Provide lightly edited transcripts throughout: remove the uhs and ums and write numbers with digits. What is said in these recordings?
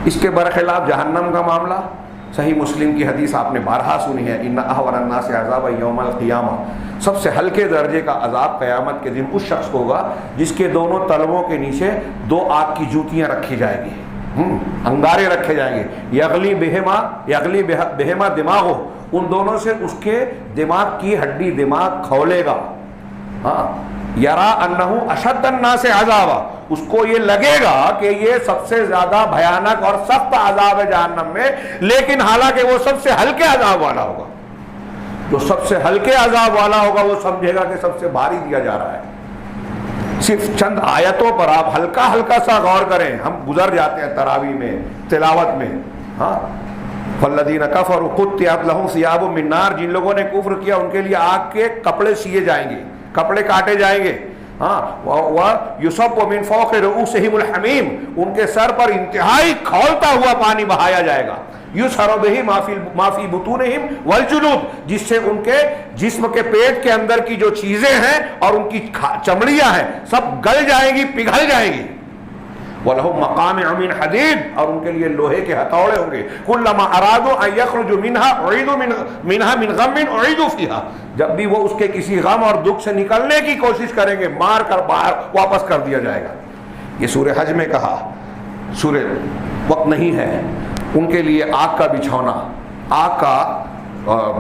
اس کے برخلاف جہنم کا معاملہ، صحیح مسلم کی حدیث آپ نے بارہا سنی ہے، ان احون الناس عذاب یوم القیامہ، سب سے ہلکے درجے کا عذاب قیامت کے دن اس شخص کو ہوگا جس کے دونوں تلووں کے نیچے دو آگ کی جوتیاں رکھی جائیں گی، انگارے رکھے جائیں گے، یغلی بہما دماغ ہو، ان دونوں سے اس کے دماغ کی ہڈی دماغ کھولے گا، یرا انہو اشد الناس عذابا، اس کو یہ لگے گا کہ یہ سب سے زیادہ بھیانک اور سخت عذاب ہے جہنم میں، لیکن حالانکہ وہ سب سے ہلکے عذاب والا ہوگا۔ جو سب سے ہلکے عذاب والا ہوگا وہ سمجھے گا کہ سب سے بھاری دیا جا رہا ہے۔ صرف چند آیتوں پر آپ ہلکا ہلکا سا غور کریں، ہم گزر جاتے ہیں تراویح میں، تلاوت میں، فالذین کفروا قطعت لہم ثیاب من نار، جن لوگوں نے کفر کیا ان کے لیے آگ کے کپڑے سیے جائیں گے، کپڑے کاٹے جائیں گے، وَيُصَبُّ مِن فَوْقِ رُؤُوسِهِمُ الْحَمِيمُ، ان کے سر پر انتہائی کھولتا ہوا پانی بہایا جائے گا، يُسْحَرُ بِهِ مَا فِي بُطُونِهِمْ وَالْجُلُودُ، جس سے ان کے جسم کے پیٹ کے اندر کی جو چیزیں ہیں اور ان کی چمڑیاں ہیں سب گل جائیں گی، پگھل جائیں گی، وَلَهُمْ مَقَامِعُ مِنْ حَدِيدٍ، اور ان کے لیے لوہے کے ہتھوڑے ہوں گے، كُلَّمَا أَرَادُوا أَن يَخْرُجُوا مِنْهَا أُعِيدُوا مِنْهَا مِنْ غَمٍّ أُعِيدُوا فِيهَا، جب بھی وہ اس کے کسی غم اور دکھ سے نکلنے کی کوشش کریں گے مار کر باہر واپس کر دیا جائے گا۔ یہ سورہ حج میں کہا، سورہ وقت نہیں ہے، ان کے لیے آگ کا بچھونا، آگ کا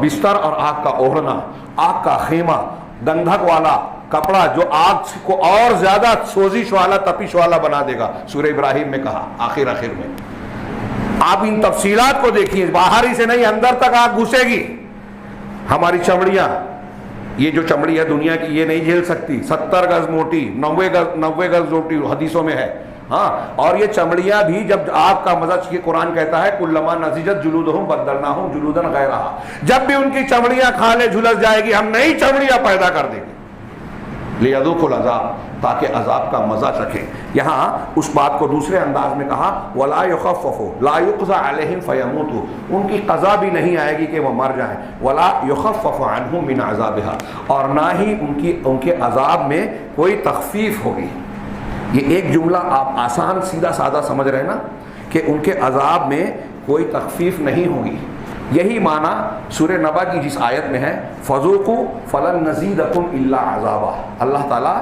بستر اور آگ کا اوڑھنا، آگ کا خیمہ، گندھک والا کپڑا جو آگ کو اور زیادہ سوزش والا تپش والا بنا دے گا، سورہ ابراہیم میں کہا آخر میں۔ آپ ان تفصیلات کو دیکھیے، باہر ہی سے نہیں اندر تک آگ گھسے گی۔ ہماری چمڑیاں، یہ جو چمڑی ہے دنیا کی یہ نہیں جھیل سکتی، 70 گز موٹی، 90 گز موٹی حدیثوں میں ہے، اور یہ چمڑیاں بھی جب آگ کا مزہ، چکہ قرآن کہتا ہے کلما نضجت جلودہم بدلناہم جلودا غیرہا، جب بھی ان کی چمڑیاں کھالے جھلس جائے گی ہم نئی چمڑیاں پیدا کر دیں گے، لیذوقوا العذاب، تاکہ عذاب کا مزہ چکھیں۔ یہاں اس بات کو دوسرے انداز میں کہا ولا یخفف لا یقضى علیہم فیموتوا، ان کی قضا بھی نہیں آئے گی کہ وہ مر جائیں، ولا یخفف عنہم من عذابها، اور نہ ہی ان کے عذاب میں کوئی تخفیف ہوگی۔ یہ ایک جملہ آپ آسان سیدھا سادہ سمجھ رہے ہیں نا، کہ ان کے عذاب میں کوئی تخفیف نہیں ہوگی۔ یہی معنی سورہ نبا کی جس آیت میں ہے فذوقوا فلن نزیدکم الا عذابا، اللہ تعالیٰ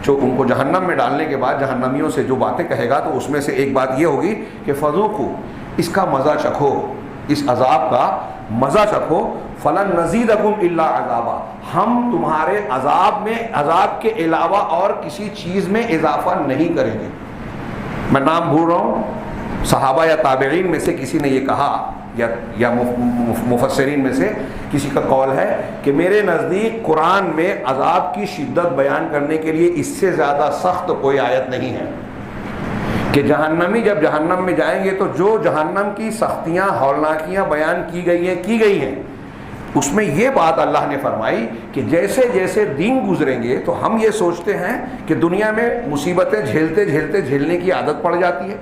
جو ان کو جہنم میں ڈالنے کے بعد جہنمیوں سے جو باتیں کہے گا تو اس میں سے ایک بات یہ ہوگی کہ فذوقوا، اس کا مزہ چکھو، اس عذاب کا مزہ چکھو، فلن نزیدکم الا عذابا، ہم تمہارے عذاب میں عذاب کے علاوہ اور کسی چیز میں اضافہ نہیں کریں گے۔ میں نام بھول رہا ہوں، صحابہ یا تابعین میں سے کسی نے یہ کہا، یا مفسرین میں سے کسی کا قول ہے کہ میرے نزدیک قرآن میں عذاب کی شدت بیان کرنے کے لیے اس سے زیادہ سخت کوئی آیت نہیں ہے، کہ جہنمی جب جہنم میں جائیں گے تو جو جہنم کی سختیاں ہولناکیاں بیان کی گئی ہیں اس میں یہ بات اللہ نے فرمائی کہ جیسے جیسے دن گزریں گے تو ہم یہ سوچتے ہیں کہ دنیا میں مصیبتیں جھیلنے کی عادت پڑ جاتی ہے،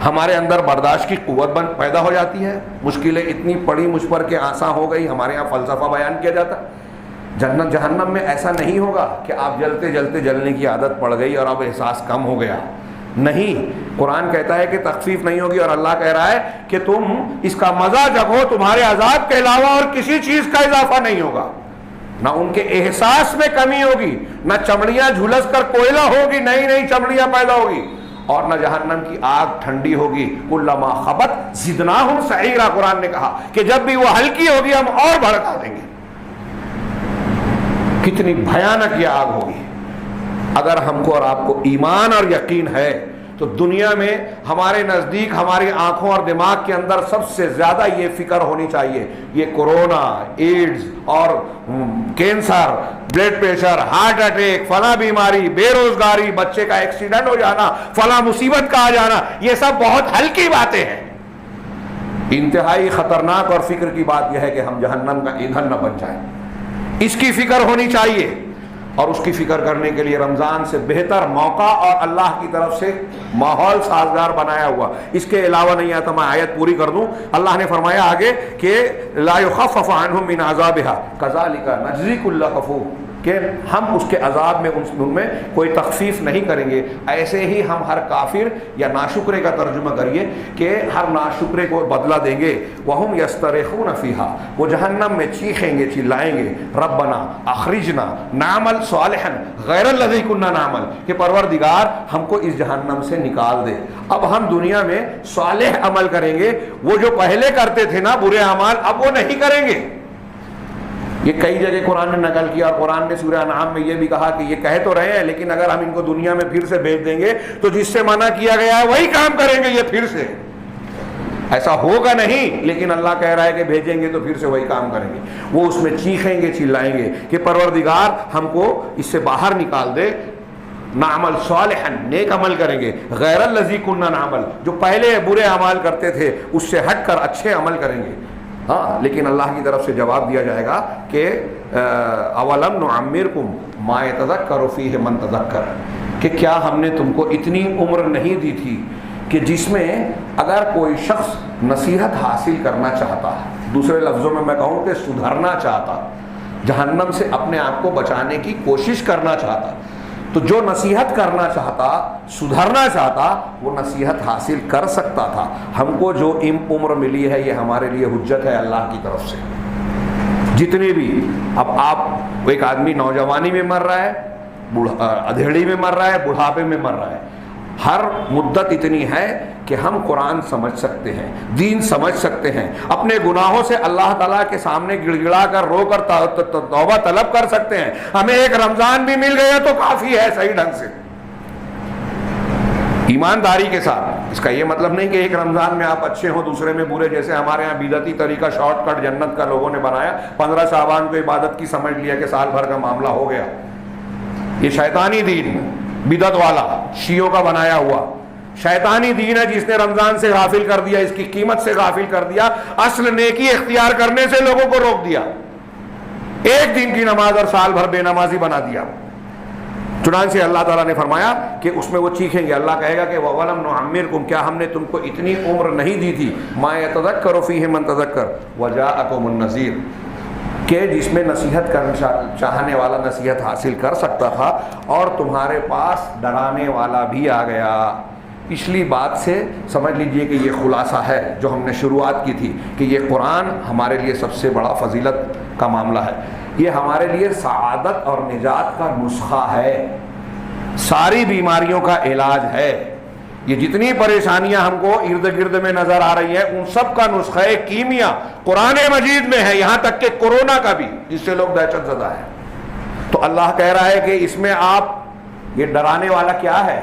ہمارے اندر برداشت کی قوت پیدا ہو جاتی ہے، مشکلیں اتنی پڑی مجھ پر کہ آسان ہو گئی، ہمارے یہاں فلسفہ بیان کیا جاتا ہے۔ جہنم میں ایسا نہیں ہوگا کہ آپ جلنے کی عادت پڑ گئی اور اب احساس کم ہو گیا، نہیں، قرآن کہتا ہے کہ تخفیف نہیں ہوگی، اور اللہ کہہ رہا ہے کہ تم اس کا مزہ جگو، تمہارے عذاب کے علاوہ اور کسی چیز کا اضافہ نہیں ہوگا، نہ ان کے احساس میں کمی ہوگی، نہ چمڑیاں جھلس کر کوئلہ ہوگی، نئی چمڑیاں پیدا ہوگی، اور نہ جہنم کی آگ ٹھنڈی ہوگی۔ کلما خبت زدناہم سعیرا، قرآن نے کہا کہ جب بھی وہ ہلکی ہوگی ہم اور بھڑکا دیں گے۔ کتنی بھیانک یہ آگ ہوگی۔ اگر ہم کو اور آپ کو ایمان اور یقین ہے تو دنیا میں ہمارے نزدیک، ہماری آنکھوں اور دماغ کے اندر سب سے زیادہ یہ فکر ہونی چاہیے، یہ کورونا، ایڈز اور cancer, blood pressure, heart attack, فلاں بیماری، بے روزگاری، بچے کا ایکسیڈنٹ ہو جانا، فلاں مصیبت کا آ جانا، یہ سب بہت ہلکی باتیں ہیں۔ انتہائی خطرناک اور فکر کی بات یہ ہے کہ ہم جہنم کا ایندھن نہ بن جائیں، اس کی فکر ہونی چاہیے، اور اس کی فکر کرنے کے لیے رمضان سے بہتر موقع اور اللہ کی طرف سے ماحول سازگار بنایا ہوا، اس کے علاوہ نہیں آتا۔ میں آیت پوری کر دوں، اللہ نے فرمایا آگے کہ لا یخفف عنہم من عذابها کذالک نجزی کل کفور، کہ ہم اس کے عذاب میں ان میں کوئی تخفیف نہیں کریں گے. ایسے ہی ہم ہر کافر یا ناشکرے کا ترجمہ کریے کہ ہر ناشکرے کو بدلہ دیں گے. وَهُمْ يَسْتَرِخُونَ فِيهَا, وہ جہنم میں چیخیں گے, چلائیں گے, ربنا اخرجنا نعمل صالحا غیر الذی کنا نعمل, کہ پروردگار ہم کو اس جہنم سے نکال دے. اب ہم دنیا میں صالح عمل کریں گے, وہ جو پہلے کرتے تھے نا برے اعمال, اب وہ نہیں کریں گے. یہ کئی جگہ قرآن نے نقل کیا, اور قرآن نے سورہ انعام میں یہ بھی کہا کہ یہ کہہ تو رہے ہیں لیکن اگر ہم ان کو دنیا میں پھر سے بھیج دیں گے تو جس سے منع کیا گیا ہے وہی کام کریں گے یہ پھر سے. ایسا ہوگا نہیں, لیکن اللہ کہہ رہا ہے کہ بھیجیں گے تو پھر سے وہی کام کریں گے. وہ اس میں چیخیں گے, چلائیں گے کہ پروردگار ہم کو اس سے باہر نکال دے. نعمل صالحا, نیک عمل کریں گے, غیر الذی کنا نعمل, جو پہلے برے اعمال کرتے تھے اس سے ہٹ کر اچھے عمل کریں گے. ہاں, لیکن اللہ کی طرف سے جواب دیا جائے گا کہ اولم نعمرکم ما یتذکر فیہ من تذکر, کہ کیا ہم نے تم کو اتنی عمر نہیں دی تھی کہ جس میں اگر کوئی شخص نصیحت حاصل کرنا چاہتا, دوسرے لفظوں میں کہوں کہ سدھرنا چاہتا, جہنم سے اپنے آپ کو بچانے کی کوشش کرنا چاہتا, تو جو نصیحت کرنا چاہتا, سدھرنا چاہتا, وہ نصیحت حاصل کر سکتا تھا. ہم کو جو عمر ملی ہے یہ ہمارے لیے حجت ہے اللہ کی طرف سے. جتنے بھی, اب آپ ایک آدمی نوجوانی میں مر رہا ہے, ادھیڑی میں مر رہا ہے, بڑھاپے میں مر رہا ہے, ہر مدت اتنی ہے کہ ہم قرآن سمجھ سکتے ہیں, دین سمجھ سکتے ہیں, اپنے گناہوں سے اللہ تعالیٰ کے سامنے گڑ گڑا کر رو کر توبہ طلب کر سکتے ہیں. ہمیں ایک رمضان بھی مل گیا تو کافی ہے صحیح ڈھنگ سے, ایمانداری کے ساتھ. اس کا یہ مطلب نہیں کہ ایک رمضان میں آپ اچھے ہوں دوسرے میں برے, جیسے ہمارے ہاں بدعتی طریقہ شارٹ کٹ جنت کا لوگوں نے بنایا. 15 شعبان کو عبادت کی سمجھ لیا کہ سال بھر کا معاملہ ہو گیا. یہ شیطانی دین, بدعت والا, شیعوں کا بنایا ہوا شیطانی دین ہے جس نے رمضان سے غافل کر دیا, اس کی قیمت سے غافل کر دیا, اصل نیکی اختیار کرنے سے لوگوں کو روک دیا, ایک دن کی نماز اور سال بھر بے نمازی بنا دیا. چنانچہ اللہ تعالیٰ نے فرمایا کہ اس میں وہ چیخیں گے, اللہ کہے گا کہ وَوَلَمْ نُعَمِّرْكُمْ, کیا ہم نے تم کو اتنی عمر نہیں دی تھی, مَا يَتَذَكَّرُ فِيهِ مَن تَذَكَّرَ وَجَاءَكُمُ النَّذِيرُ, کہ جس میں نصیحت کرنا چاہنے والا نصیحت حاصل کر سکتا تھا اور تمہارے پاس ڈرانے والا بھی آ گیا. پچھلی بات سے سمجھ لیجئے کہ یہ خلاصہ ہے جو ہم نے شروعات کی تھی کہ یہ قرآن ہمارے لیے سب سے بڑا فضیلت کا معاملہ ہے. یہ ہمارے لیے سعادت اور نجات کا نسخہ ہے, ساری بیماریوں کا علاج ہے. یہ جتنی پریشانیاں ہم کو ارد گرد میں نظر آ رہی ہیں ان سب کا نسخہ کیمیا قرآن مجید میں ہے, یہاں تک کہ کورونا کا بھی, جس سے لوگ دہشت زدہ ہیں. تو اللہ کہہ رہا ہے کہ اس میں آپ, یہ ڈرانے والا کیا ہے,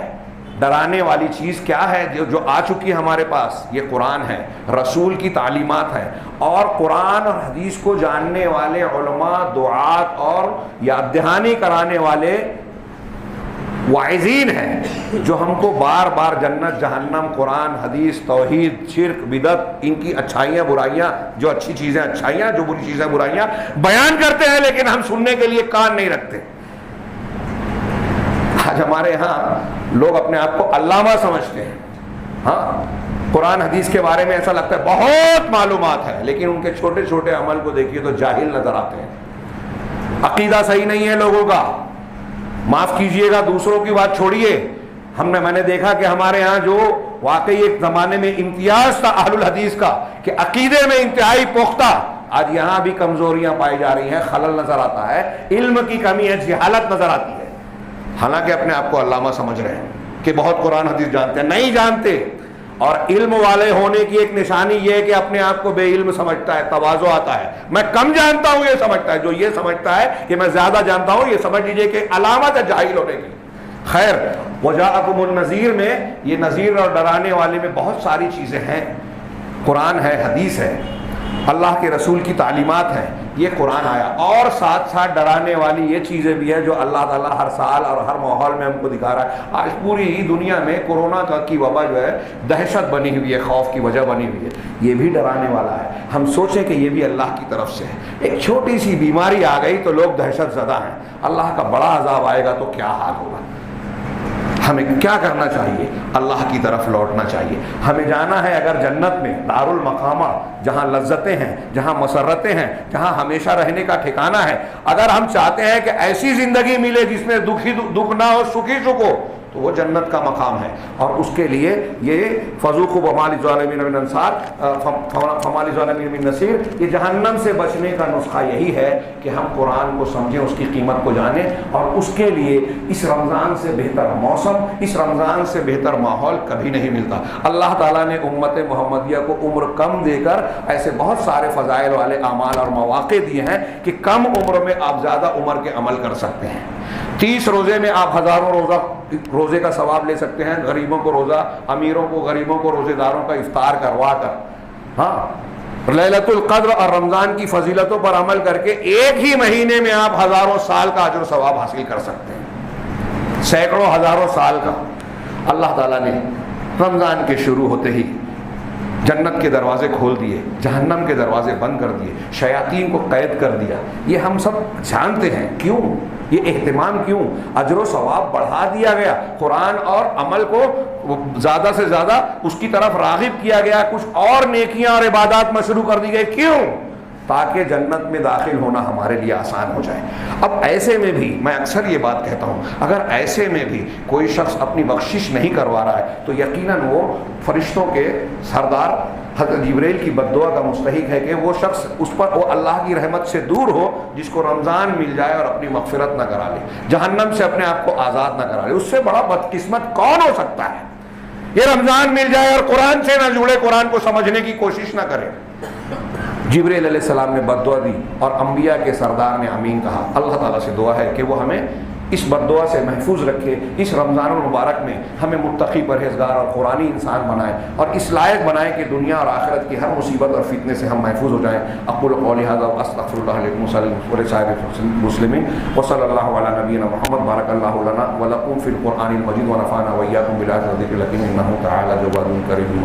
ڈرانے والی چیز کیا ہے جو آ چکی ہمارے پاس, یہ قرآن ہے, رسول کی تعلیمات ہیں, اور قرآن اور حدیث کو جاننے والے علماء, دعات اور یاد دہانی کرانے والے واعظین ہیں جو ہم کو بار بار جنت, جہنم, قرآن, حدیث, توحید, شرک, بدعت, ان کی اچھائیاں برائیاں, جو اچھی چیزیں اچھائیاں, جو بری چیزیں برائیاں بیان کرتے ہیں, لیکن ہم سننے کے لیے کان نہیں رکھتے. آج ہمارے ہاں لوگ اپنے آپ کو علامہ سمجھتے ہیں. ہاں, قرآن حدیث کے بارے میں ایسا لگتا ہے بہت معلومات ہے, لیکن ان کے چھوٹے چھوٹے عمل کو دیکھیے تو جاہل نظر آتے ہیں. عقیدہ صحیح نہیں ہے لوگوں کا, معاف کیجئے گا, دوسروں کی بات چھوڑیے. میں نے دیکھا کہ ہمارے ہاں جو واقعی ایک زمانے میں امتیاز تھا اہل الحدیث کا کہ عقیدے میں انتہائی پختہ, آج یہاں بھی کمزوریاں پائی جا رہی ہیں, خلل نظر آتا ہے, علم کی کمی ہے, جہالت نظر آتی ہے. حالانکہ اپنے آپ کو علامہ سمجھ رہے ہیں کہ بہت قرآن حدیث جانتے ہیں, نہیں جانتے. اور علم والے ہونے کی ایک نشانی یہ ہے کہ اپنے آپ کو بے علم سمجھتا ہے, تواضع آتا ہے. میں کم جانتا ہوں یہ سمجھتا ہے, جو یہ سمجھتا ہے کہ میں زیادہ جانتا ہوں, یہ سمجھ لیجئے کہ علامت ہے جاہل ہونے کی. خیر, وجاءکم النذیر میں یہ نذیر اور ڈرانے والے میں بہت ساری چیزیں ہیں. قرآن ہے, حدیث ہے, اللہ کے رسول کی تعلیمات ہیں, یہ قرآن آیا, اور ساتھ ساتھ ڈرانے والی یہ چیزیں بھی ہیں جو اللہ تعالیٰ ہر سال اور ہر ماحول میں ہم کو دکھا رہا ہے. آج پوری ہی دنیا میں کورونا کی وبا جو ہے دہشت بنی ہوئی ہے, خوف کی وجہ بنی ہوئی ہے, یہ بھی ڈرانے والا ہے. ہم سوچیں کہ یہ بھی اللہ کی طرف سے ہے. ایک چھوٹی سی بیماری آ گئی تو لوگ دہشت زدہ ہیں, اللہ کا بڑا عذاب آئے گا تو کیا حال ہوگا. ہمیں کیا کرنا چاہیے؟ اللہ کی طرف لوٹنا چاہیے. ہمیں جانا ہے اگر جنت میں دار المقامہ، جہاں لذتیں ہیں، جہاں مسرتیں ہیں، جہاں ہمیشہ رہنے کا ٹھکانہ ہے، اگر ہم چاہتے ہیں کہ ایسی زندگی ملے جس میں دکھ نہ ہو، سکھی سکھ ہو، تو وہ جنت کا مقام ہے. اور اس کے لیے یہ فذوقوا وما للظالمین من انصار فما للظالمین من نصیر، یہ جہنم سے بچنے کا نسخہ یہی ہے کہ ہم قرآن کو سمجھیں، اس کی قیمت کو جانیں، اور اس کے لیے اس رمضان سے بہتر موسم، اس رمضان سے بہتر ماحول کبھی نہیں ملتا. اللہ تعالیٰ نے امت محمدیہ کو عمر کم دے کر ایسے بہت سارے فضائل والے اعمال اور مواقع دیے ہیں کہ کم عمر میں آپ زیادہ عمر کے عمل کر سکتے ہیں. 30 روزے میں آپ ہزاروں روزے کا ثواب لے سکتے ہیں. غریبوں کو روزہ، امیروں کو، غریبوں کو، روزے داروں کا افطار کروا کر، ہاں لیلۃ القدر اور رمضان کی فضیلتوں پر عمل کر کے ایک ہی مہینے میں آپ ہزاروں سال کا اجر و ثواب حاصل کر سکتے ہیں، سینکڑوں ہزاروں سال کا. اللہ تعالیٰ نے رمضان کے شروع ہوتے ہی جنت کے دروازے کھول دیے، جہنم کے دروازے بند کر دیے، شیاطین کو قید کر دیا. یہ ہم سب جانتے ہیں. کیوں یہ اہتمام؟ کیوں اجر و ثواب بڑھا دیا گیا؟ قرآن اور عمل کو زیادہ سے زیادہ اس کی طرف راغب کیا گیا، کچھ اور نیکیاں اور عبادات مشروع کر دی گئی. کیوں؟ تاکہ جنت میں داخل ہونا ہمارے لیے آسان ہو جائے. اب ایسے میں بھی میں اکثر یہ بات کہتا ہوں، اگر ایسے میں بھی کوئی شخص اپنی بخشش نہیں کروا رہا ہے تو یقیناً وہ فرشتوں کے سردار حضرت جبریل کی بد دعا کا مستحق ہے کہ وہ شخص اس پر وہ اللہ کی رحمت سے دور ہو جس کو رمضان مل جائے اور اپنی مغفرت نہ کرا لے، جہنم سے اپنے آپ کو آزاد نہ کرا لے. اس سے بڑا بدقسمت کون ہو سکتا ہے؟ یہ رمضان مل جائے اور قرآن سے نہ جڑے، قرآن کو سمجھنے کی کوشش نہ کرے. جبریل علیہ السلام نے بد دعا دی اور انبیاء کے سردار نے آمین کہا. اللہ تعالیٰ سے دعا ہے کہ وہ ہمیں اس بد دعا سے محفوظ رکھے، اس رمضان المبارک میں ہمیں متقی، پرہیزگار اور قرآنی انسان بنائے، اور اس لائق بنائے کہ دنیا اور آخرت کی ہر مصیبت اور فتنے سے ہم محفوظ ہو جائیں. اقول قولی ھذا واستغفر اللہ لکم ولسائر المسلمین وصلی اللہ علی نبینا محمد. بارک اللہ لنا ولکم فی القرآن المجید ونفعنا وإیاکم بالآیات والذکر الحکیم انہ تعالی جواد کریم.